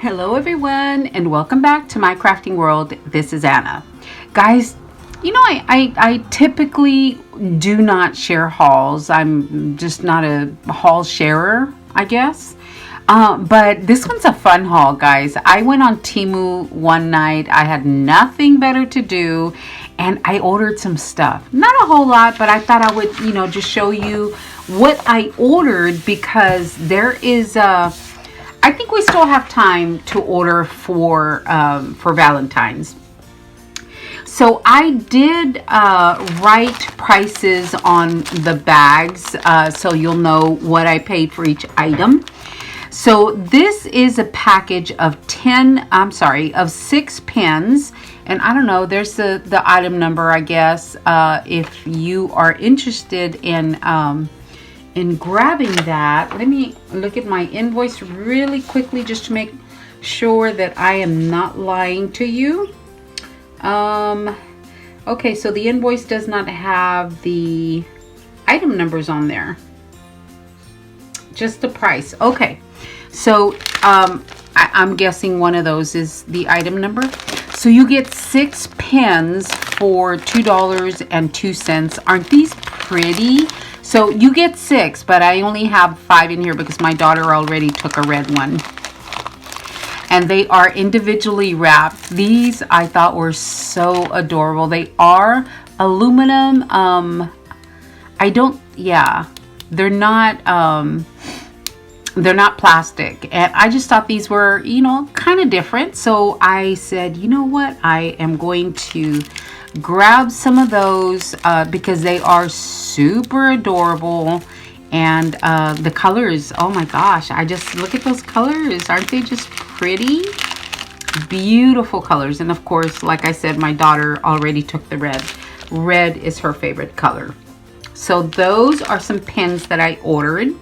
Hello everyone and welcome back to my crafting world. This is Anna. Guys, you know I typically do not share hauls. I'm just not a haul sharer, I guess. But this one's a fun haul, guys. I went on Temu one night. I had nothing better to do and I ordered some stuff. Not a whole lot, but I thought I would, just show you what I ordered because there is I think we still have time to order for Valentine's. So I did write prices on the bags so you'll know what I paid for each item. So this is a package of 6 pens. And I don't know, there's the item number, I guess, if you are interested in grabbing that. Let me look at my invoice really quickly just to make sure that I am not lying to you. Okay, so the invoice does not have the item numbers on there, just the price. Okay, so I'm guessing one of those is the item number. So you get 6 pens for $2.02. Aren't these pretty? So you get 6, but I only have 5 in here because my daughter already took a red one. And they are individually wrapped. These I thought were so adorable. They are aluminum. They're not plastic. And I just thought these were, kind of different. So I said, you know what? I am going to grab some of those because they are super adorable. And the colors, oh my gosh, I just look at those colors. Aren't they just pretty? Beautiful colors. And of course, like I said, my daughter already took the red. Red is her favorite color. So those are some pens that I ordered.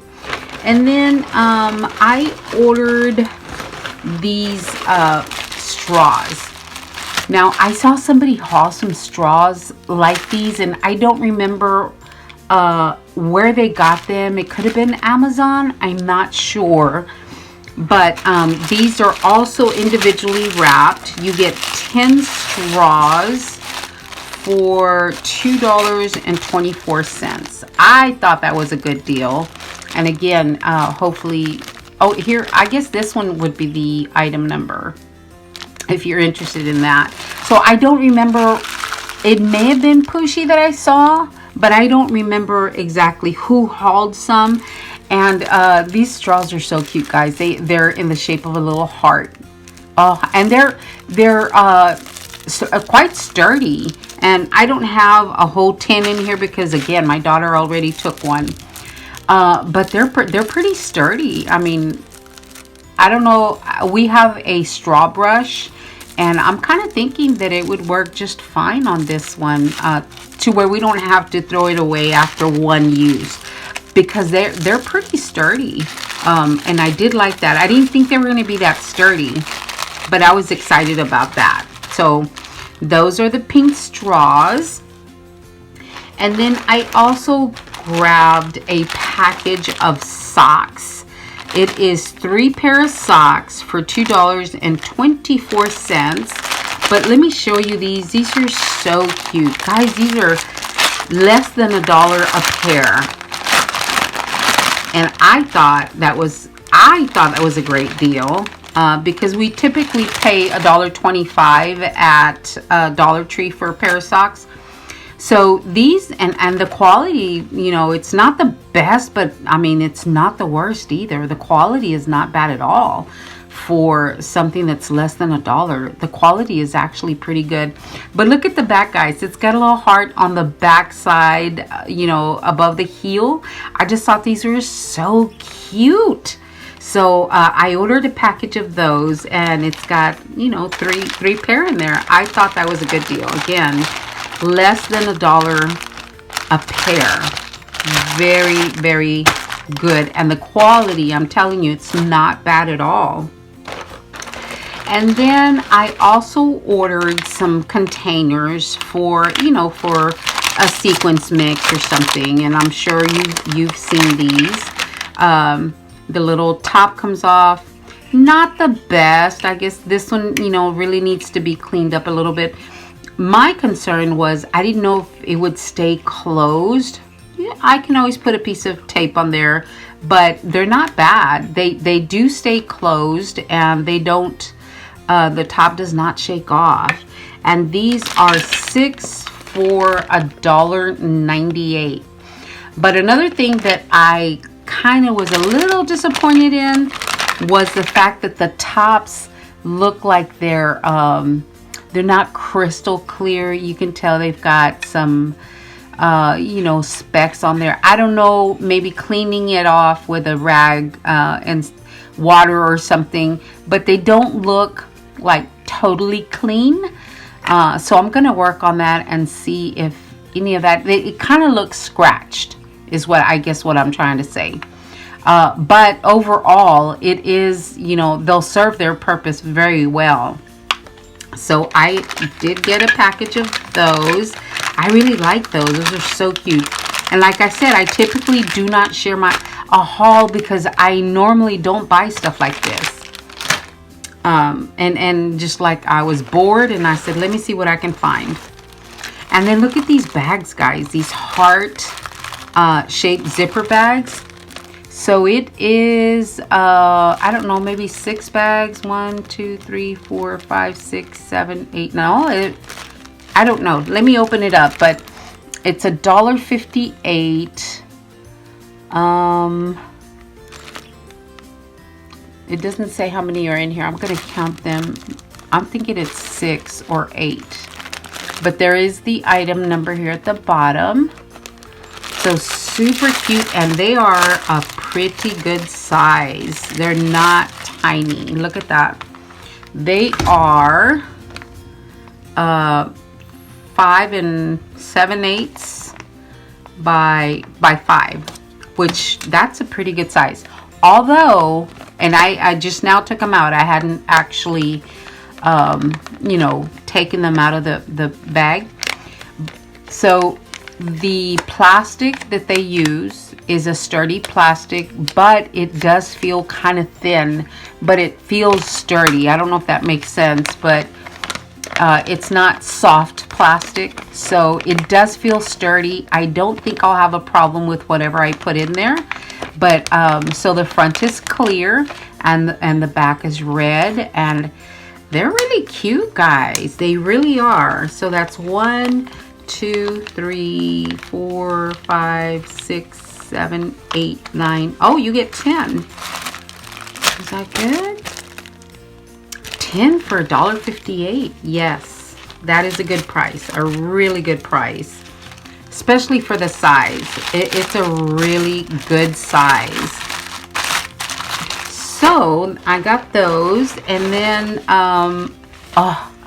And then I ordered these straws. Now, I saw somebody haul some straws like these, and I don't remember where they got them. It could have been Amazon. I'm not sure. But these are also individually wrapped. You get 10 straws for $2.24. I thought that was a good deal. And again, hopefully, oh, here, I guess this one would be the item number if you're interested in that. So I don't remember, it may have been Pushy that I saw, but I don't remember exactly who hauled some. And these straws are so cute, guys. They're in the shape of a little heart. Oh, and they're quite sturdy. And I don't have a whole tin in here because, again, my daughter already took one. But they're pretty sturdy. I mean, I don't know. We have a straw brush, and I'm kind of thinking that it would work just fine on this one, to where we don't have to throw it away after one use, because they're pretty sturdy. And I did like that. I didn't think they were going to be that sturdy, but I was excited about that. So those are the pink straws. And then I also grabbed a package of socks. It is 3 pair of socks for $2.24. But let me show you these. These are so cute. Guys, these are less than $1 a pair. And I thought that was a great deal. Because we typically pay $1.25 at Dollar Tree for a pair of socks. So these, and the quality, it's not the best, but I mean, it's not the worst either. The quality is not bad at all for something that's less than $1. The quality is actually pretty good. But look at the back, guys. It's got a little heart on the back side, above the heel. I just thought these were so cute. So I ordered a package of those, and it's got, three pair in there. I thought that was a good deal. Again, less than $1 a pair. Very, very good. And the quality, I'm telling you, it's not bad at all. And then I also ordered some containers for, for a sequence mix or something. And I'm sure you've seen these. The little top comes off. not the best. I guess this one, you know, really needs to be cleaned up a little bit. My concern was I didn't know if it would stay closed. Yeah, I can always put a piece of tape on there, but they're not bad. They do stay closed, and they don't, the top does not shake off. And these are 6 for $1.98. But another thing that I kind of was a little disappointed in was the fact that the tops look like they're not crystal clear. You can tell they've got some you know, specks on there. I don't know, maybe cleaning it off with a rag and water or something, but they don't look like totally clean. So I'm gonna work on that and see if any of that, it kind of looks scratched is what I guess what I'm trying to say. But overall, it is, you know, they'll serve their purpose very well. So I did get a package of those. I really like those. Those are so cute. And like I said, I typically do not share a haul because I normally don't buy stuff like this. And just like I was bored and I said, let me see what I can find. And then look at these bags, guys. These heart shaped zipper bags. So it is, I don't know, maybe 6 bags. 1, 2, 3, 4, 5, 6, 7, 8. No, I don't know. Let me open it up. But it's $1.58. It doesn't say how many are in here. I'm going to count them. I'm thinking it's 6 or 8. But there is the item number here at the bottom. So super cute, and they are a pretty good size. They're not tiny. Look at that. They are 5 7/8 by 5, which that's a pretty good size. Although, and I just now took them out. I hadn't actually, you know, taken them out of the bag. So the plastic that they use is a sturdy plastic, but it does feel kind of thin, but it feels sturdy. I don't know if that makes sense, but it's not soft plastic, so it does feel sturdy. I don't think I'll have a problem with whatever I put in there. But so the front is clear and the back is red, and they're really cute, guys. They really are. So that's 1, 2, 3, 4, 5, 6, 7, 8, 9. Oh, you get 10. Is that good? 10 for $1.58. Yes, that is a good price. A really good price. Especially for the size. It's a really good size. So I got those, and then oh,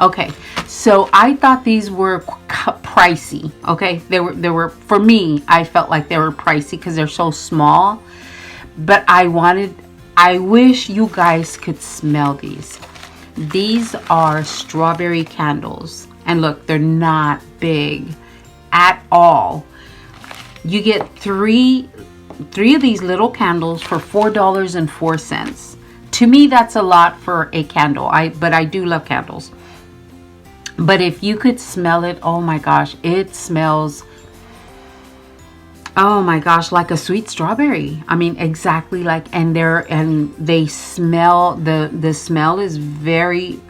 okay. So I thought these were pricey. Okay, they were for me. I felt like they were pricey because they're so small. But I wish you guys could smell these. These are strawberry candles, and look, they're not big at all. You get three of these little candles for $4.04. To me, that's a lot for a candle. But I do love candles. But if you could smell it, oh my gosh, it smells, oh my gosh, like a sweet strawberry. I mean, exactly like, and they smell, the smell is very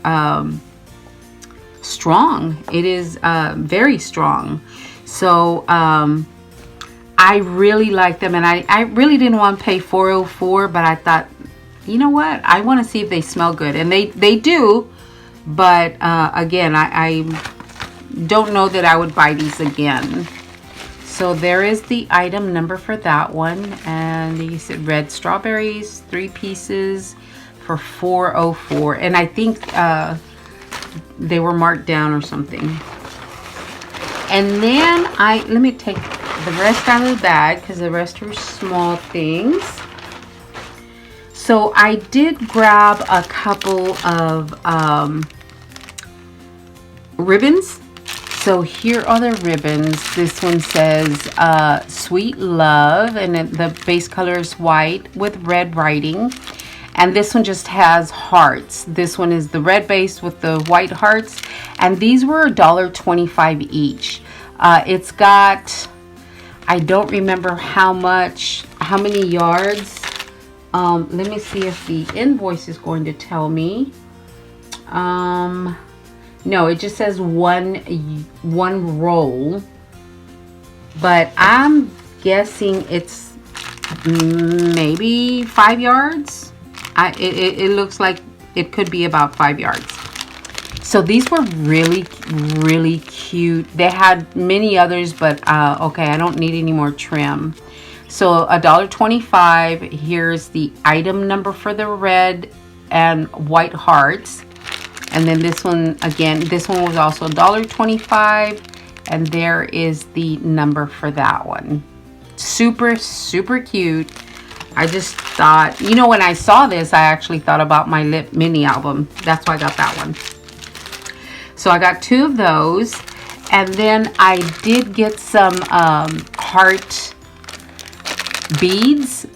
strong. It is very strong. So I really like them, and I really didn't want to pay $4.04, but I thought, you know what, I want to see if they smell good, and they do. But again, I don't know that I would buy these again. So there is the item number for that one, and you said red strawberries, 3 pieces for $4.04, and I think they were marked down or something. And then let me take the rest out of the bag because the rest are small things. So I did grab a couple of ribbons. So here are the ribbons. This one says Sweet Love, and the base color is white with red writing. And this one just has hearts. This one is the red base with the white hearts. And these were $1.25 each. It's got, I don't remember how many yards. Let me see if the invoice is going to tell me. No, it just says one roll. But I'm guessing it's maybe 5 yards. It looks like it could be about 5 yards. So these were really, really cute. They had many others, but okay, I don't need any more trim. So $1.25. Here's the item number for the red and white hearts. And then this one, again, this one was also $1.25. And there is the number for that one. Super, super cute. I just thought, you know, when I saw this, I actually thought about my lip mini album. That's why I got that one. So I got 2 of those. And then I did get some heart beads.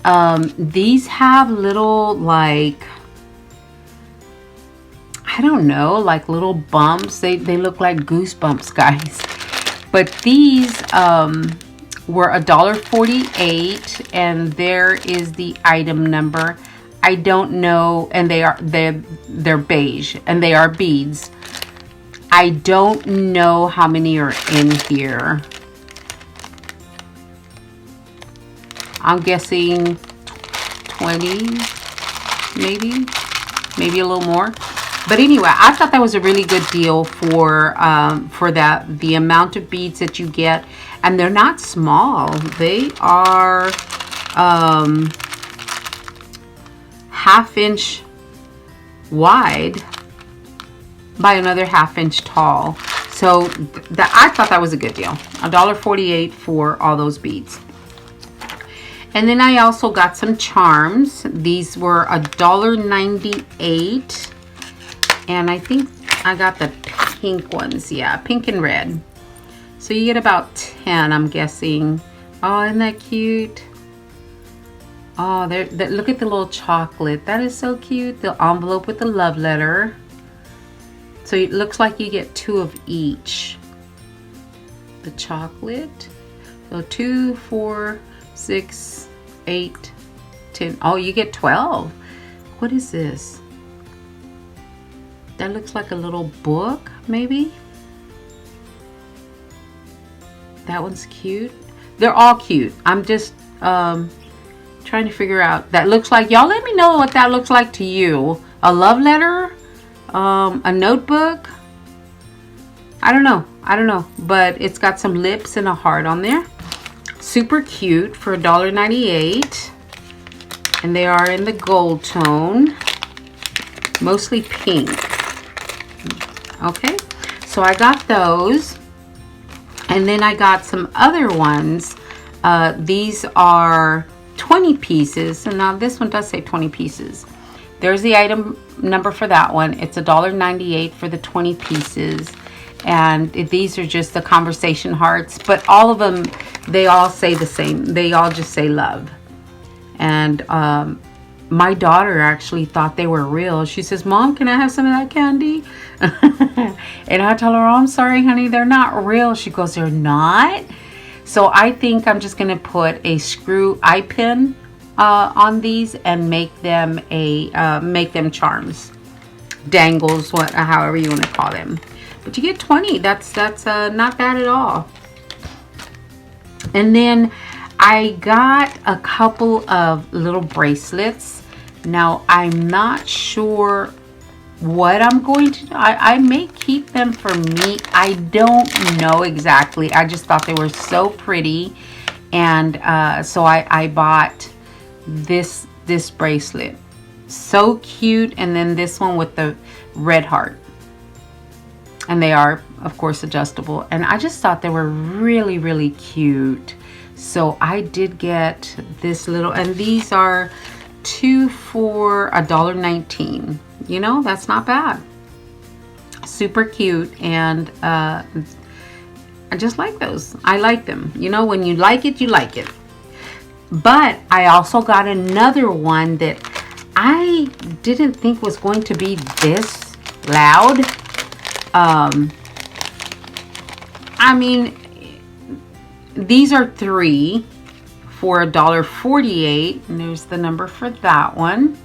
These have little, like, I don't know, like little bumps. They look like goosebumps, guys. But these were $1.48, and there is the item number. I don't know, and they're beige, and they are beads. I don't know how many are in here. I'm guessing 20, maybe a little more. But anyway, I thought that was a really good deal for the amount of beads that you get. And they're not small. They are 1/2 inch wide by another 1/2 inch tall. So I thought that was a good deal. $1.48 for all those beads. And then I also got some charms. These were $1.98. And I think I got the pink ones. Yeah, pink and red. So you get about 10, I'm guessing. Oh, isn't that cute? Oh, look at the little chocolate. That is so cute. The envelope with the love letter. So it looks like you get 2 of each. The chocolate. So 2, 4, 6, 8, 10. Oh, you get 12. What is this? That looks like a little book, maybe. That one's cute. They're all cute. I'm just trying to figure out. That looks like, y'all let me know what that looks like to you. A love letter? A notebook? I don't know. But it's got some lips and a heart on there. Super cute for $1.98. And they are in the gold tone. Mostly pink. Okay, so I got those. And then I got some other ones. These are 20 pieces. So now this one does say 20 pieces. There's the item number for that one. It's $1.98 for the 20 pieces. And these are just the conversation hearts. But all of them, they all say the same. They all just say love. And my daughter actually thought they were real. She says, "Mom, can I have some of that candy?" And I tell her, "Oh, I'm sorry, honey, they're not real." She goes, "They're not?" So I think I'm just going to put a screw eye pin on these and make them charms, dangles, however you want to call them. But you get 20. That's not bad at all. And then I got a couple of little bracelets. Now, I'm not sure what I'm going to do. I may keep them for me. I don't know exactly. I just thought they were so pretty. And so I bought this bracelet. So cute. And then this one with the red heart. And they are, of course, adjustable. And I just thought they were really, really cute. So I did get this little, and these are 2 for $1.19. You know, that's not bad. Super cute, and I just like those. I like them. You know, when you like it, you like it. But I also got another one that I didn't think was going to be this loud. I mean, these are 3 for $1.48, and there's the number for that one.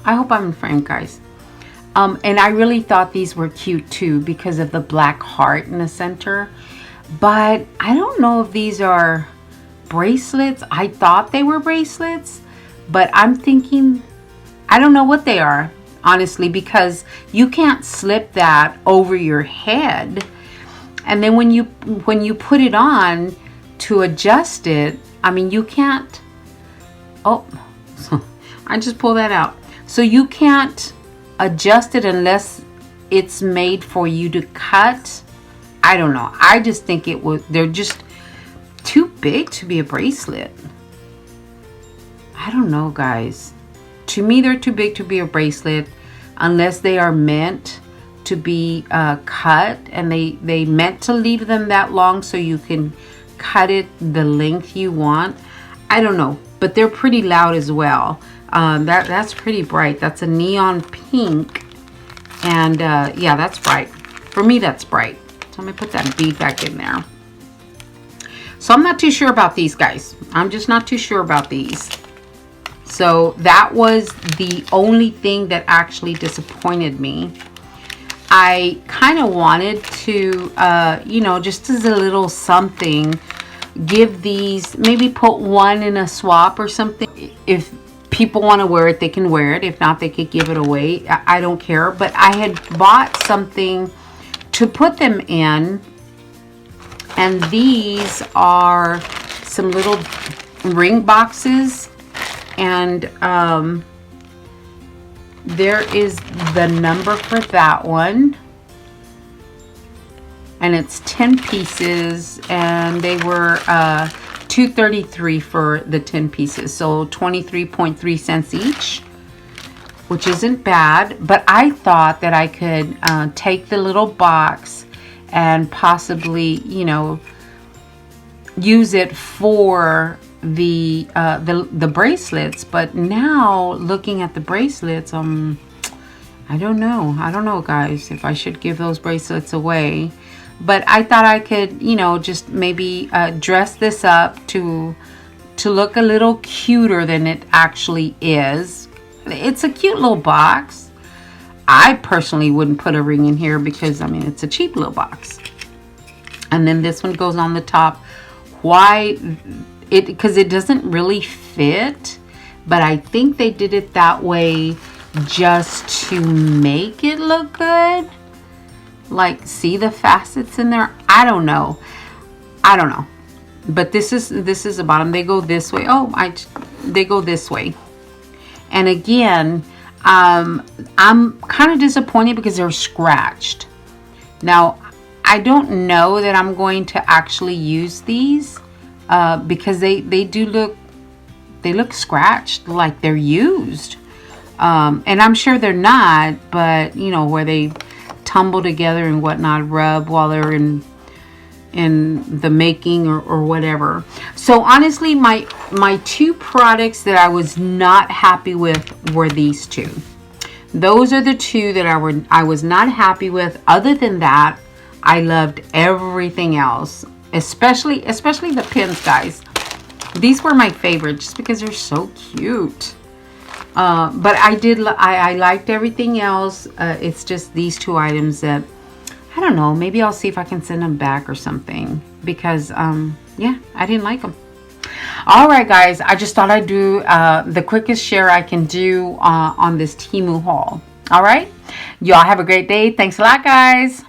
I hope I'm in frame, guys. And I really thought these were cute too because of the black heart in the center. But I don't know if these are bracelets. I thought they were bracelets, but I'm thinking, I don't know what they are, honestly, because you can't slip that over your head. And then when you put it on to adjust it, I mean, you can't, oh, I just pulled that out. So you can't adjust it unless it's made for you to cut. I don't know. I just think they're just too big to be a bracelet. I don't know, guys. To me, they're too big to be a bracelet unless they are meant to be cut, and they meant to leave them that long so you can cut it the length you want. I don't know, but they're pretty loud as well. That's pretty bright. That's a neon pink, and yeah, that's bright. For me, that's bright. So let me put that bead back in there. So I'm not too sure about these, guys. I'm just not too sure about these. So that was the only thing that actually disappointed me. I kind of wanted to, you know, just as a little something, give these, maybe put one in a swap or something. If people want to wear it, they can wear it. If not, they could give it away. I don't care. But I had bought something to put them in, and these are some little ring boxes, and there is the number for that one, and it's 10 pieces, and they were $2.33 for the 10 pieces, so 23.3 cents each, which isn't bad. But I thought that I could take the little box and possibly, you know, use it for the bracelets. But now looking at the bracelets, I don't know, guys, if I should give those bracelets away. But I thought I could, you know, just maybe dress this up to look a little cuter than it actually is. It's a cute little box. I personally wouldn't put a ring in here because, I mean, it's a cheap little box. And then this one goes on the top. Why? Because it doesn't really fit, but I think they did it that way just to make it look good. Like, see the facets in there? I don't know. But this is the bottom. They go this way. Oh, they go this way. And again, I'm kind of disappointed because they're scratched. Now, I don't know that I'm going to actually use these because they look scratched, like they're used. And I'm sure they're not, but you know, where they tumble together and whatnot, rub while they're in the making or whatever. So honestly, my 2 products that I was not happy with were these 2. Those are the 2 that I was not happy with. Other than that, I loved everything else, especially the pins, guys. These were my favorite just because they're so cute. But I liked everything else. It's just these 2 items that, I don't know, maybe I'll see if I can send them back or something, because yeah, I didn't like them. All right, guys, I just thought I'd do the quickest share I can do on this Temu haul. All right, y'all have a great day. Thanks a lot, guys.